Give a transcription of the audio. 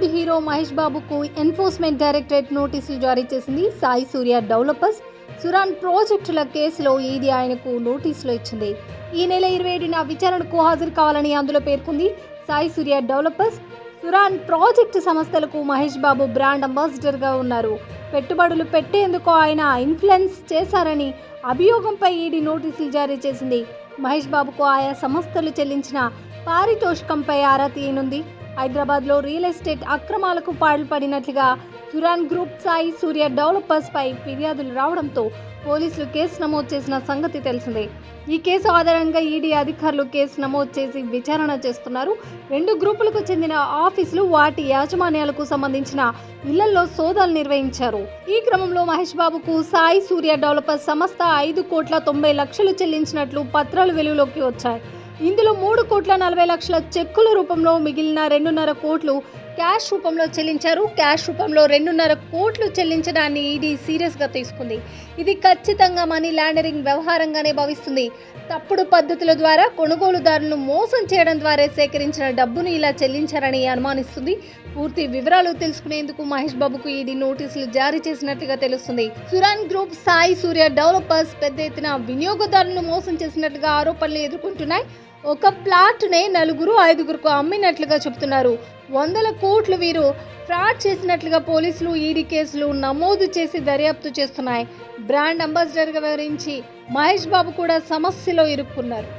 Bollywood hero Mahesh బాబుకు enforcement directorate నోటీసులు జారీ చేసింది. సాయి సూర్య డెవలపర్స్ సురాన్ ప్రాజెక్టుల కేసులో ఈడీ ఆయనకు నోటీసులు ఇచ్చింది. ఈ నెల 27న విచారణకు హాజరు కావాలని అందులో పేర్కొంది. సాయి సూర్య డెవలపర్స్ సురాన్ ప్రాజెక్టు సంస్థలకు మహేష్ బాబు బ్రాండ్ అంబాసిడర్గా ఉన్నారు. పెట్టుబడులు పెట్టేందుకు ఆయన ఇన్ఫ్లుయెన్స్ చేశారని అభియోగంపై ఈడీ నోటీసులు జారీ చేసింది. మహేష్ బాబుకు ఆయా సంస్థలు చెల్లించిన పారితోషికంపై ఆరా తీయనుంది. హైదరాబాద్లో రియల్ ఎస్టేట్ అక్రమాలకు పాల్పడినట్లుగా సురాన్ గ్రూప్ సాయి సూర్య డెవలపర్స్ పై ఫిర్యాదులు రావడంతో పోలీసులు కేసు నమోదు చేసిన సంగతి తెలిసిందే. ఈ కేసు ఆధారంగా ఈడీ అధికారులు కేసు నమోదు చేసి విచారణ చేస్తున్నారు. 2 గ్రూపులకు చెందిన ఆఫీసులు, వాటి యాజమాన్యాలకు సంబంధించిన ఇళ్లలో సోదాలు నిర్వహించారు. ఈ క్రమంలో మహేష్ బాబుకు సాయి సూర్య డెవలపర్స్ సంస్థ 5,90,00,000 చెల్లించినట్లు పత్రాలు వెలుగులోకి వచ్చాయి. ఇందులో 3,40,00,000 చెక్కుల రూపంలో, మిగిలిన 2.5 కోట్లు క్యాష్ రూపంలో చెల్లించారు. క్యాష్ రూపంలో 2.5 కోట్లు చెల్లించడాన్ని ఈడీ సీరియస్గా తీసుకుంది. ఇది ఖచ్చితంగా మనీ లాండరింగ్ వ్యవహారంగానే భావిస్తుంది. తప్పుడు పద్ధతుల ద్వారా కొనుగోలుదారులను మోసం చేయడం ద్వారా సేకరించిన డబ్బును ఇలా చెల్లించారని అనుమానిస్తుంది. పూర్తి వివరాలు తెలుసుకునేందుకు మహేష్ బాబుకు ఈడీ నోటీసులు జారీ చేసినట్లుగా తెలుస్తుంది. సురాన్ గ్రూప్ సాయి సూర్య డెవలపర్స్ పెద్ద ఎత్తున వినియోగదారులను మోసం చేసినట్లుగా ఆరోపణలు ఎదుర్కొంటున్నాయి. ఒక ప్లాట్నే 4-5కు అమ్మినట్లుగా చెబుతున్నారు. 100 కోట్లు వీరు ఫ్రాడ్ చేసినట్లుగా పోలీసులు ఈడీ కేసులు నమోదు చేసి దర్యాప్తు చేస్తున్నాయి. బ్రాండ్ అంబాసిడర్గా వ్యవహరించి మహేష్ బాబు కూడా సమస్యలో ఇరుక్కున్నారు.